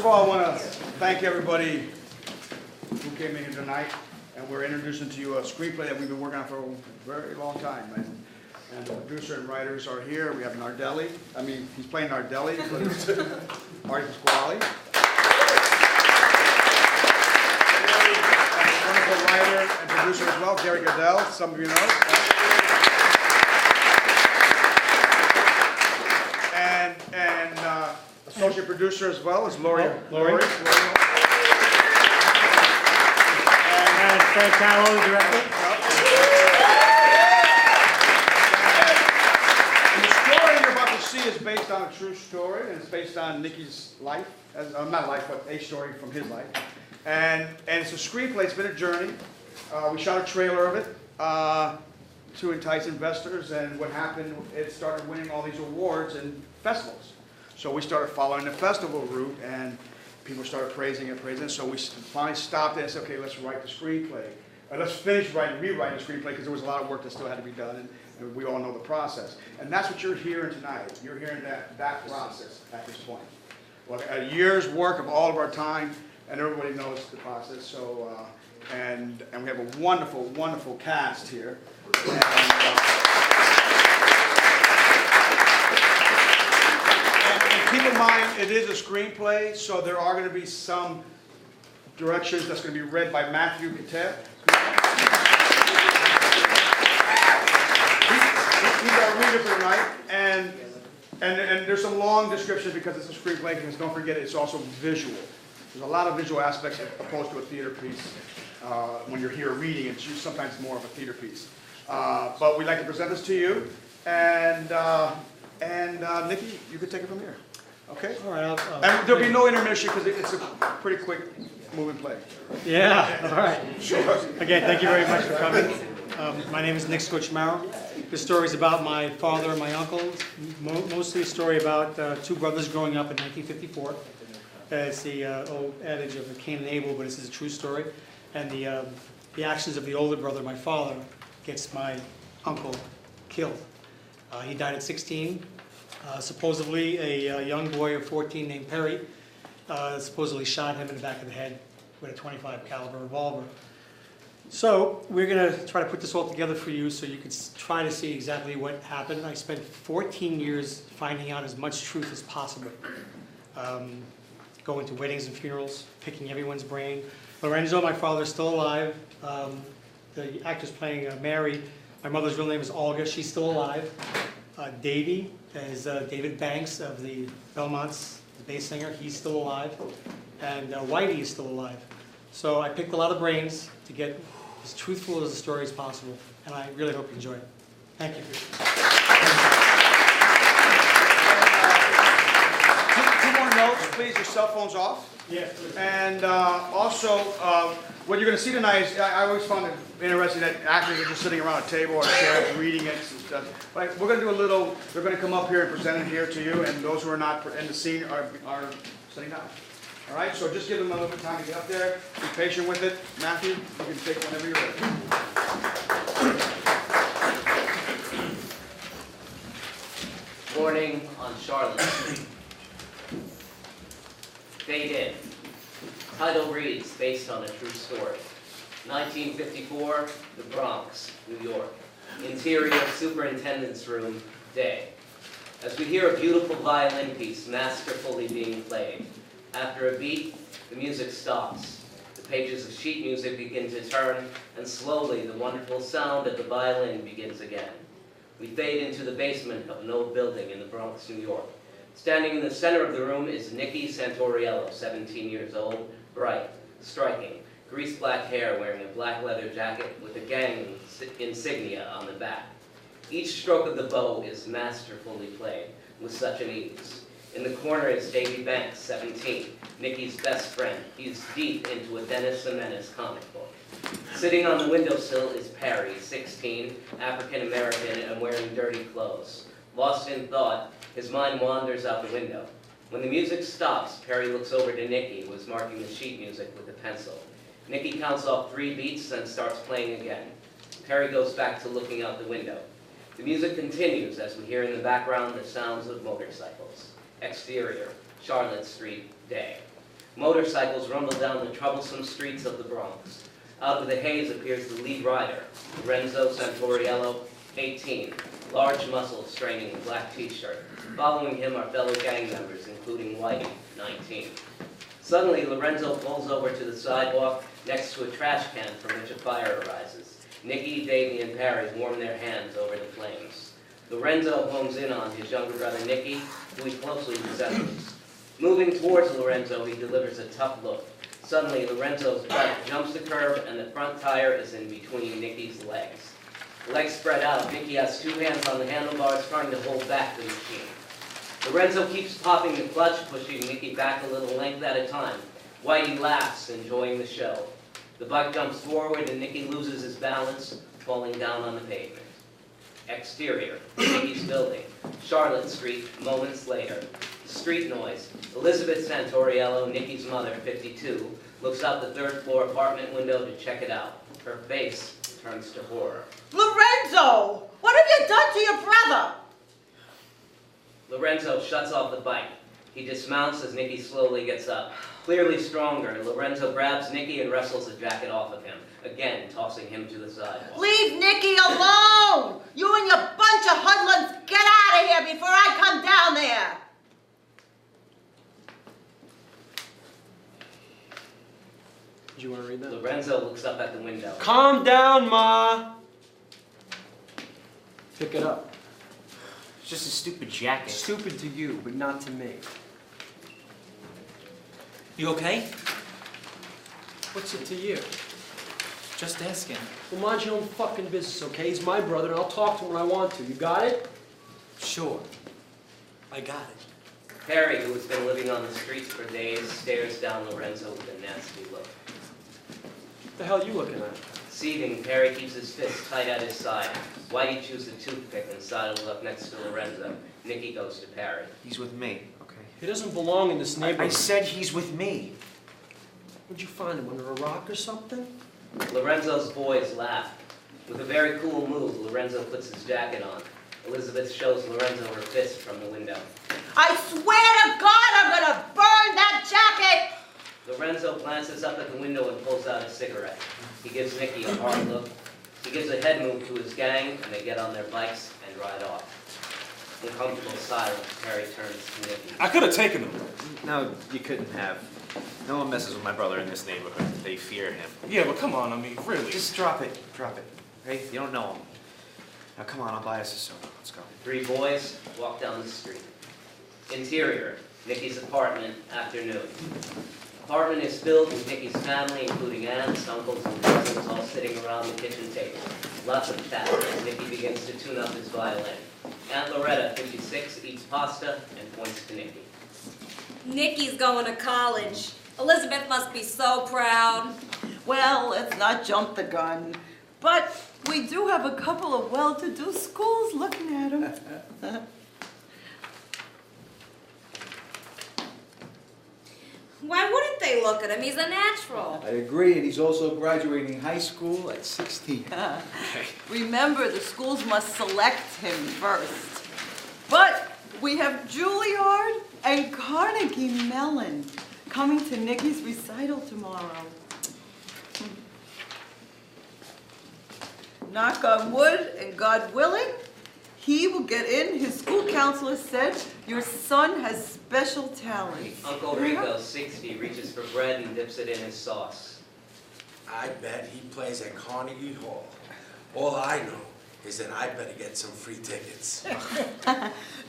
of all, I want to thank everybody who came in here tonight, and we're introducing to you a screenplay that we've been working on for a very long time. And the producer and writers are here. We have Nardelli. I mean, he's playing Nardelli, but it's Marty Pasquale. Wonderful writer and producer as well, Gary Goodell, some of you know. And associate producer as well is Lori. Lori. And Fred Callow, the director. And the story you're about to see is based on a true story, and it's based on Nicky's life, not life, but a story from his life. And it's a screenplay. It's been a journey. We shot a trailer of it to entice investors, and what happened, it started winning all these awards and festivals. So we started following the festival route, and people started praising it. So we finally stopped it and said, okay, let's write the screenplay. Let's finish rewriting the screenplay, because there was a lot of work that still had to be done, and we all know the process. And that's what you're hearing tonight. You're hearing that process at this point. Well, a year's work of all of our time, and everybody knows the process. So, and we have a wonderful, wonderful cast here. And keep in mind, it is a screenplay, so there are going to be some directions that's going to be read by Matthew Catet. He's our reader for tonight, and there's some long descriptions because it's a screenplay. Because don't forget, it's also visual. There's a lot of visual aspects opposed to a theater piece. When you're here reading, it's sometimes more of a theater piece. But we'd like to present this to you, and Nikki, you could take it from here. Okay? All right. And there'll be no intermission because it's a pretty quick moving play. Yeah, all right. Sure. Again, thank you very much for coming. My name is Nick Scochamaro. This story is about my father and my uncle. Mostly a story about two brothers growing up in 1954. It's the old adage of Cain and Abel, but this is a true story. And the actions of the older brother, my father, gets my uncle killed. He died at 16. Supposedly, a young boy of 14 named Perry supposedly shot him in the back of the head with a .25 caliber revolver. So we're going to try to put this all together for you so you can try to see exactly what happened. I spent 14 years finding out as much truth as possible. Going to weddings and funerals, picking everyone's brain. Lorenzo, my father, is still alive. The actress playing Mary, my mother's real name is Olga. She's still alive. Davey is David Banks of the Belmonts, the bass singer. He's still alive. And Whitey is still alive. So I picked a lot of brains to get as truthful as the story as possible. And I really hope you enjoy it. Thank you. Two more notes, please. Your cell phone's off. Yes. And also, what you're going to see tonight is, I always found it interesting that actors are just sitting around a table or a chair reading it and stuff. But we're going to do a little, they're going to come up here and present it here to you, and those who are not in the scene are sitting down. All right, so just give them a little bit of time to get up there. Be patient with it. Matthew, you can take whenever you're ready. Mourning on Charlotte Street. Fade in. Title reads, based on a true story. 1954, the Bronx, New York. Interior superintendent's room, day. As we hear a beautiful violin piece masterfully being played. After a beat, the music stops. The pages of sheet music begin to turn, and slowly the wonderful sound of the violin begins again. We fade into the basement of an old building in the Bronx, New York. Standing in the center of the room is Nicky Santoriello, 17 years old, bright, striking, greased black hair, wearing a black leather jacket with a gang insignia on the back. Each stroke of the bow is masterfully played, with such an ease. In the corner is Davey Banks, 17, Nicky's best friend. He's deep into a Dennis the Menace comic book. Sitting on the windowsill is Perry, 16, African-American and wearing dirty clothes. Lost in thought, his mind wanders out the window. When the music stops, Perry looks over to Nicky, who is marking the sheet music with a pencil. Nicky counts off 3 beats and starts playing again. Perry goes back to looking out the window. The music continues as we hear in the background the sounds of motorcycles. Exterior, Charlotte Street, day. Motorcycles rumble down the troublesome streets of the Bronx. Out of the haze appears the lead rider, Lorenzo Santoriello, 18, large muscles straining a black t-shirt. Following him are fellow gang members, including Whitey, 19. Suddenly, Lorenzo pulls over to the sidewalk next to a trash can from which a fire arises. Nicky, Davey, and Perry warm their hands over the flames. Lorenzo homes in on his younger brother Nicky, who he closely resembles. Moving towards Lorenzo, he delivers a tough look. Suddenly, Lorenzo's bike jumps the curb, and the front tire is in between Nicky's legs. Legs spread out, Nicky has two hands on the handlebars trying to hold back the machine. Lorenzo keeps popping the clutch, pushing Nicky back a little length at a time. Whitey laughs, enjoying the show. The bike jumps forward, and Nicky loses his balance, falling down on the pavement. Exterior, Nicky's building, Charlotte Street, moments later. Street noise. Elizabeth Santoriello, Nicky's mother, 52, looks out the third-floor apartment window to check it out. Her face turns to horror. Lorenzo! What have you done to your brother? Lorenzo shuts off the bike. He dismounts as Nicky slowly gets up. Clearly stronger, Lorenzo grabs Nicky and wrestles the jacket off of him, again tossing him to the sidewalk. Leave Nicky alone! You and your bunch of hoodlums, get out of here before I come down there! Do you want to read that? Lorenzo looks up at the window. Calm down, Ma! Pick it up. It's just a stupid jacket. Stupid to you, but not to me. You okay? What's it to you? Just asking. Well, mind your own fucking business, okay? He's my brother, and I'll talk to him when I want to. You got it? Sure. I got it. Perry, who has been living on the streets for days, stares down Lorenzo with a nasty look. What the hell are you looking at? Seething, Perry keeps his fist tight at his side. Whitey chews a toothpick and sidles up next to Lorenzo. Nicky goes to Perry. He's with me, okay? He doesn't belong in this neighborhood. I said he's with me. Where'd you find him, under a rock or something? Lorenzo's boys laugh. With a very cool move, Lorenzo puts his jacket on. Elizabeth shows Lorenzo her fist from the window. I swear to God I'm gonna burn that jacket! Lorenzo glances up at the window and pulls out a cigarette. He gives Nicky a hard look. He gives a head move to his gang, and they get on their bikes and ride off. Uncomfortable silence, Perry turns to Nicky. I could have taken him. No, you couldn't have. No one messes with my brother in this neighborhood. They fear him. Yeah, but come on, I mean, really. Just drop it. Drop it. Hey, you don't know him. Now come on, I'll buy us a soda. Let's go. Three boys walk down the street. Interior, Nicky's apartment, afternoon. Apartment is filled with Nicky's family, including aunts, uncles, and cousins, all sitting around the kitchen table. Lots of chat as Nicky begins to tune up his violin. Aunt Loretta, 56, eats pasta and points to Nicky. Nicky's going to college. Elizabeth must be so proud. Well, let's not jump the gun. But we do have a couple of well-to-do schools looking at him. Why wouldn't they look at him? He's a natural. I agree, and he's also graduating high school at 16. Remember, the schools must select him first. But we have Juilliard and Carnegie Mellon coming to Nicky's recital tomorrow. Knock on wood, and God willing, he will get in. His school counselor said your son has special talents. Uncle Rico, 60, reaches for bread and dips it in his sauce. I bet he plays at Carnegie Hall. All I know is that I better get some free tickets.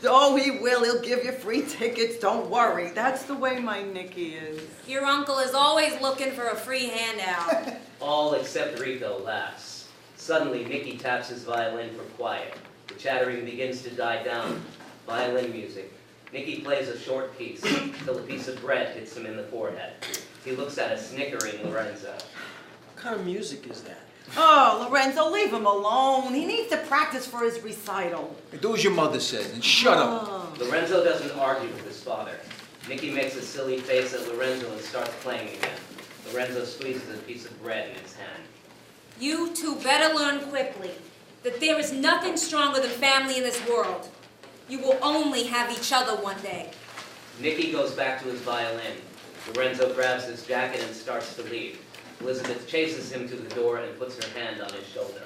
Oh, he will. He'll give you free tickets. Don't worry. That's the way my Nicky is. Your uncle is always looking for a free handout. All except Rico laughs. Suddenly, Nicky taps his violin for quiet. The chattering begins to die down. Violin music. Nicky plays a short piece, till a piece of bread hits him in the forehead. He looks at a snickering Lorenzo. What kind of music is that? Oh, Lorenzo, leave him alone. He needs to practice for his recital. Do as your mother says and shut up. Lorenzo doesn't argue with his father. Nicky makes a silly face at Lorenzo and starts playing again. Lorenzo squeezes a piece of bread in his hand. You two better learn quickly that there is nothing stronger than family in this world. You will only have each other one day. Nicky goes back to his violin. Lorenzo grabs his jacket and starts to leave. Elizabeth chases him to the door and puts her hand on his shoulder.